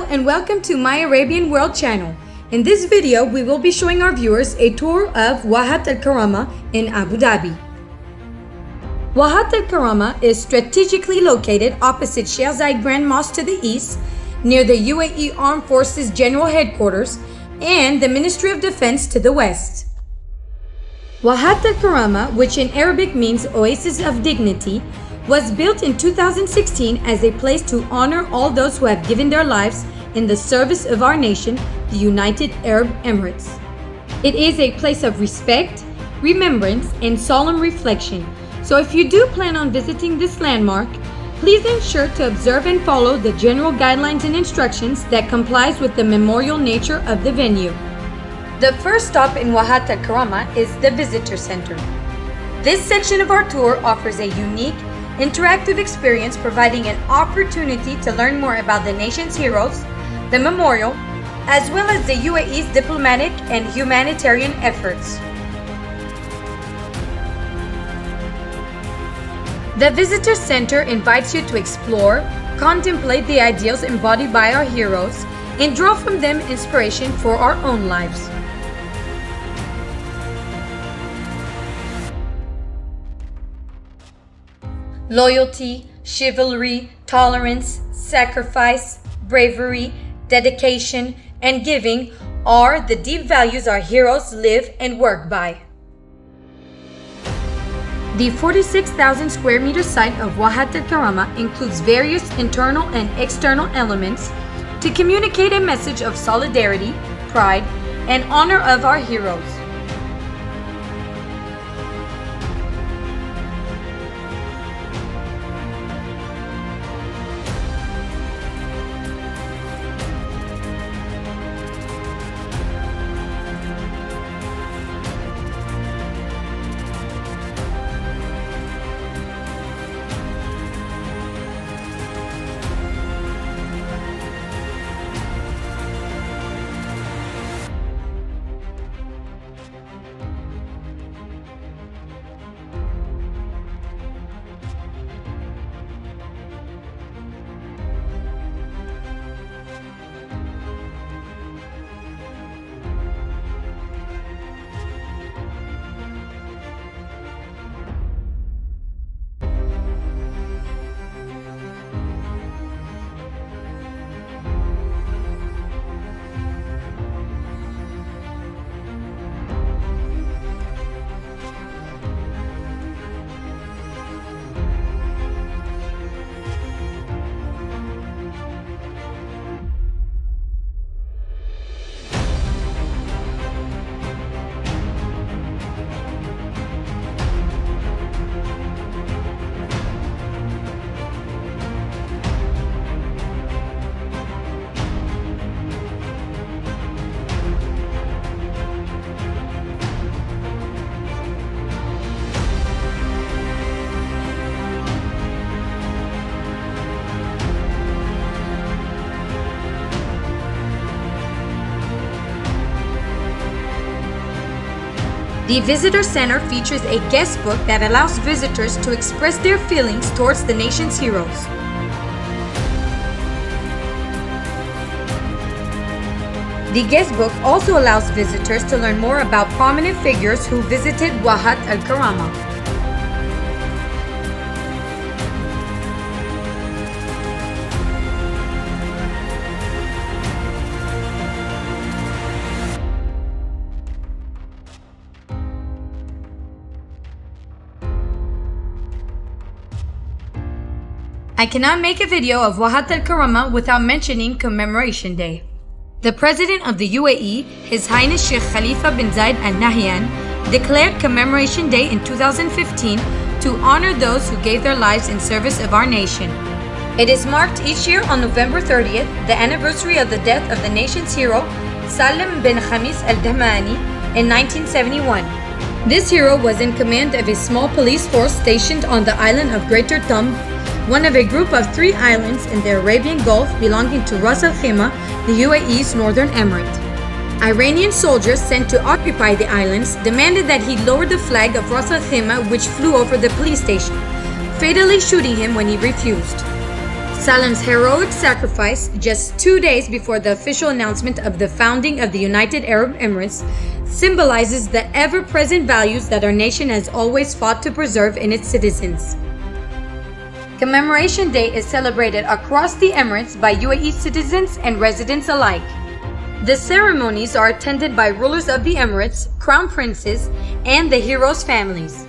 and welcome to my Arabian World channel. In this video, we will be showing our viewers a tour of Wahat Al Karama in Abu Dhabi. Wahat Al Karama is strategically located opposite Sheikh Zayed Grand Mosque to the east, near the UAE Armed Forces General Headquarters and the Ministry of Defense to the west. Wahat Al Karama, which in Arabic means Oasis of Dignity, was built in 2016 as a place to honor all those who have given their lives in the service of our nation, the United Arab Emirates. It is a place of respect, remembrance, and solemn reflection. So if you do plan on visiting this landmark, please ensure to observe and follow the general guidelines and instructions that complies with the memorial nature of the venue. The first stop in Wahat Al Karama is the Visitor Center. This section of our tour offers a unique, interactive experience providing an opportunity to learn more about the nation's heroes, the memorial, as well as the UAE's diplomatic and humanitarian efforts. The Visitor Center invites you to explore, contemplate the ideals embodied by our heroes, and draw from them inspiration for our own lives. Loyalty, chivalry, tolerance, sacrifice, bravery, dedication, and giving are the deep values our heroes live and work by. The 46,000 square meter site of Wahat Al Karama includes various internal and external elements to communicate a message of solidarity, pride, and honor of our heroes. The Visitor Center features a guest book that allows visitors to express their feelings towards the nation's heroes. The guest book also allows visitors to learn more about prominent figures who visited Wahat Al Karama. I cannot make a video of Wahat Al Karama without mentioning Commemoration Day. The President of the UAE, His Highness Sheikh Khalifa bin Zayed Al Nahyan, declared Commemoration Day in 2015 to honor those who gave their lives in service of our nation. It is marked each year on November 30th, the anniversary of the death of the nation's hero, Salim bin Khamis al-Dahmani, in 1971. This hero was in command of a small police force stationed on the island of Greater Thumb, one of a group of 3 islands in the Arabian Gulf belonging to Ras Al Khaimah, the UAE's northern emirate. Iranian soldiers sent to occupy the islands demanded that he lower the flag of Ras Al Khaimah, which flew over the police station, fatally shooting him when he refused. Salem's heroic sacrifice just 2 days before the official announcement of the founding of the United Arab Emirates symbolizes the ever-present values that our nation has always fought to preserve in its citizens. Commemoration Day is celebrated across the Emirates by UAE citizens and residents alike. The ceremonies are attended by rulers of the Emirates, crown princes, and the heroes' families.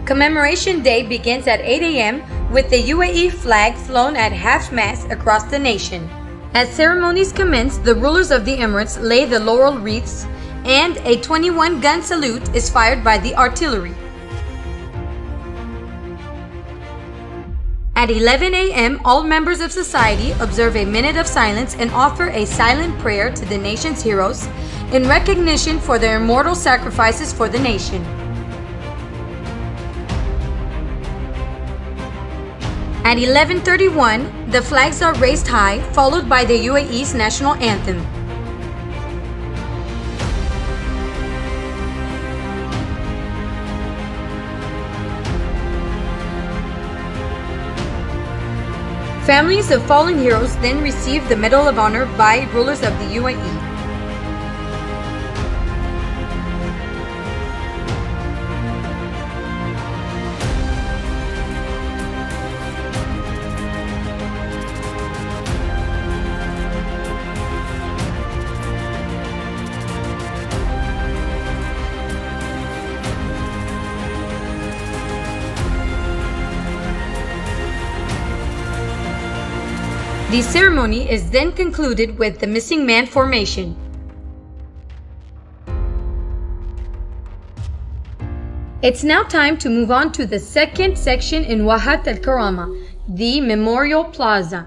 Commemoration Day begins at 8 a.m. with the UAE flag flown at half-mast across the nation. As ceremonies commence, the rulers of the Emirates lay the laurel wreaths, and a 21-gun salute is fired by the artillery. At 11 a.m., all members of society observe a minute of silence and offer a silent prayer to the nation's heroes in recognition for their immortal sacrifices for the nation. At 11:31, the flags are raised high, followed by the UAE's national anthem. Families of fallen heroes then receive the Medal of Honor by rulers of the UAE. The ceremony is then concluded with the missing man formation. It's now time to move on to the second section in Wahat Al Karama, the Memorial Plaza.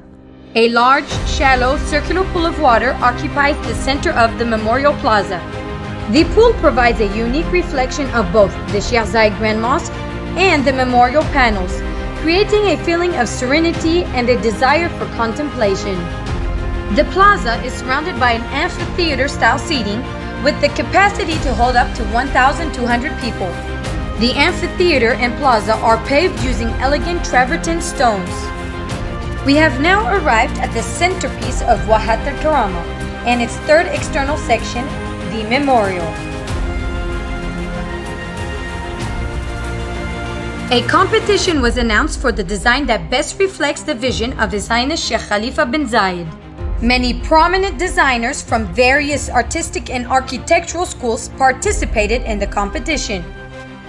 A large, shallow, circular pool of water occupies the center of the Memorial Plaza. The pool provides a unique reflection of both the Sheikh Zayed Grand Mosque and the memorial panels, creating a feeling of serenity and a desire for contemplation. The plaza is surrounded by an amphitheater-style seating with the capacity to hold up to 1,200 people. The amphitheater and plaza are paved using elegant travertine stones. We have now arrived at the centerpiece of Wahat Al Karama and its third external section, the memorial. A competition was announced for the design that best reflects the vision of His Highness Sheikh Khalifa bin Zayed. Many prominent designers from various artistic and architectural schools participated in the competition.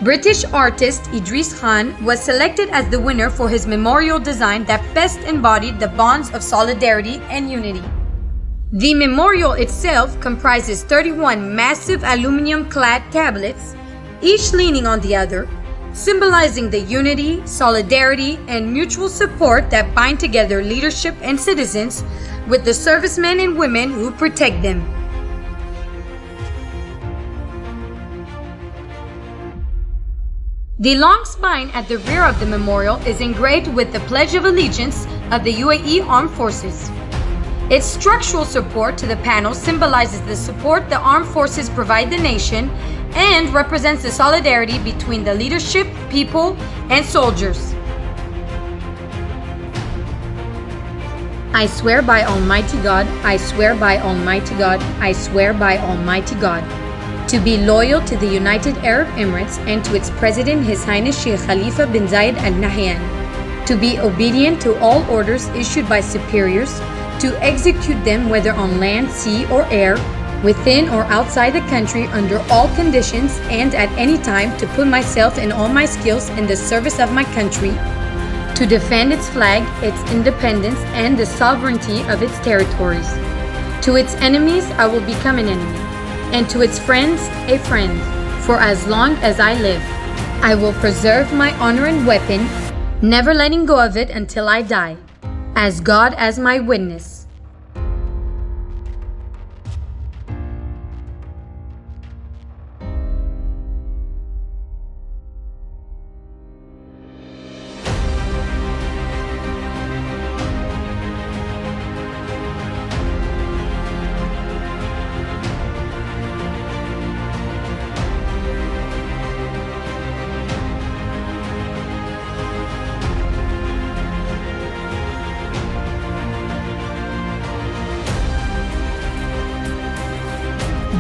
British artist Idris Khan was selected as the winner for his memorial design that best embodied the bonds of solidarity and unity. The memorial itself comprises 31 massive aluminum-clad tablets, each leaning on the other, symbolizing the unity, solidarity, and mutual support that bind together leadership and citizens with the servicemen and women who protect them. The long spine at the rear of the memorial is engraved with the Pledge of Allegiance of the UAE Armed Forces. Its structural support to the panel symbolizes the support the armed forces provide the nation and represents the solidarity between the leadership, people, and soldiers. I swear by Almighty God, I swear by Almighty God, I swear by Almighty God, to be loyal to the United Arab Emirates and to its President His Highness Sheikh Khalifa bin Zayed Al Nahyan, to be obedient to all orders issued by superiors, to execute them whether on land, sea, or air, within or outside the country under all conditions and at any time, to put myself and all my skills in the service of my country, to defend its flag, its independence, and the sovereignty of its territories. To its enemies I will become an enemy, and to its friends a friend, for as long as I live. I will preserve my honor and weapon, never letting go of it until I die, as God as my witness.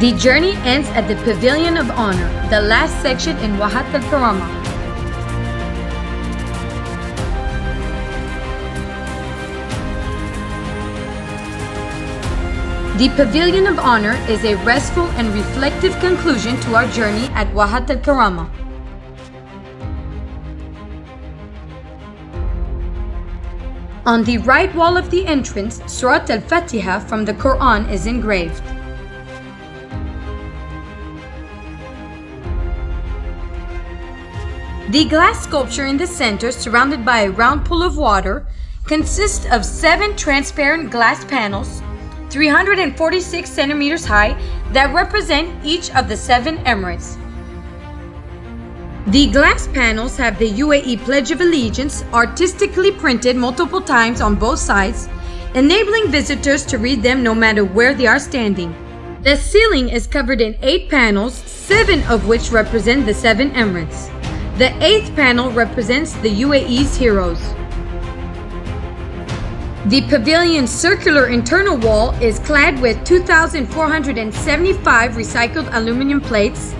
The journey ends at the Pavilion of Honor, the last section in Wahat Al Karama. The Pavilion of Honor is a restful and reflective conclusion to our journey at Wahat Al Karama. On the right wall of the entrance, Surat Al-Fatiha from the Quran is engraved. The glass sculpture in the center, surrounded by a round pool of water, consists of 7 transparent glass panels, 346 centimeters high, that represent each of the 7 emirates. The glass panels have the UAE Pledge of Allegiance artistically printed multiple times on both sides, enabling visitors to read them no matter where they are standing. The ceiling is covered in 8 panels, 7 of which represent the 7 emirates. The 8th panel represents the UAE's heroes. The pavilion's circular internal wall is clad with 2,475 recycled aluminum plates,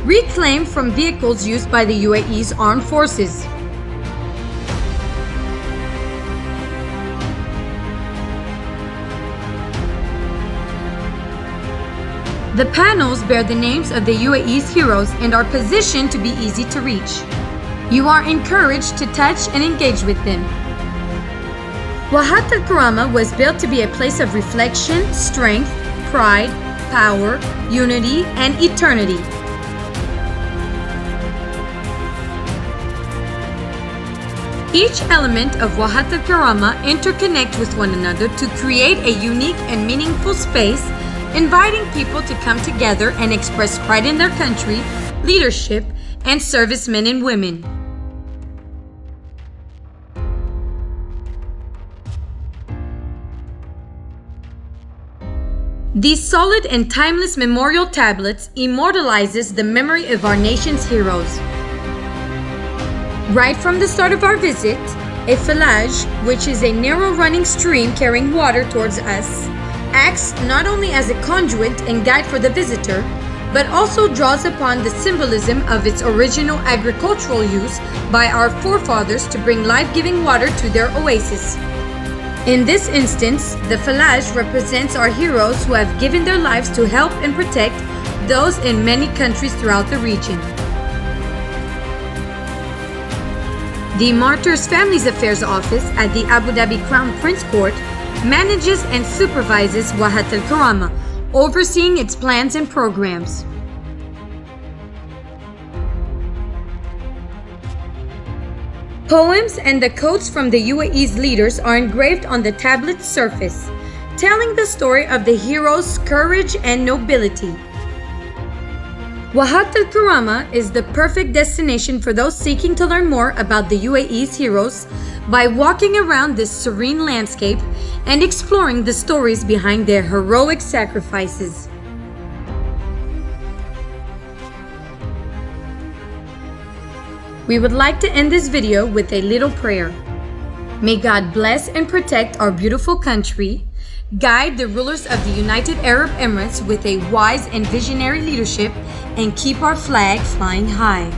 reclaimed from vehicles used by the UAE's armed forces. The panels bear the names of the UAE's heroes and are positioned to be easy to reach. You are encouraged to touch and engage with them. Wahat Al Karama was built to be a place of reflection, strength, pride, power, unity, and eternity. Each element of Wahat Al Karama interconnect with one another to create a unique and meaningful space, inviting people to come together and express pride in their country, leadership, and servicemen and women. These solid and timeless memorial tablets immortalizes the memory of our nation's heroes. Right from the start of our visit, a falaj, which is a narrow running stream carrying water towards us, acts not only as a conduit and guide for the visitor, but also draws upon the symbolism of its original agricultural use by our forefathers to bring life-giving water to their oasis. In this instance, the falaj represents our heroes who have given their lives to help and protect those in many countries throughout the region. The Martyrs Families Affairs Office at the Abu Dhabi Crown Prince Court manages and supervises Wahat Al Karama, overseeing its plans and programs. Poems and the quotes from the UAE's leaders are engraved on the tablet's surface, telling the story of the heroes' courage and nobility. Wahat Al Karama is the perfect destination for those seeking to learn more about the UAE's heroes by walking around this serene landscape and exploring the stories behind their heroic sacrifices. We would like to end this video with a little prayer. May God bless and protect our beautiful country, guide the rulers of the United Arab Emirates with a wise and visionary leadership, and keep our flag flying high.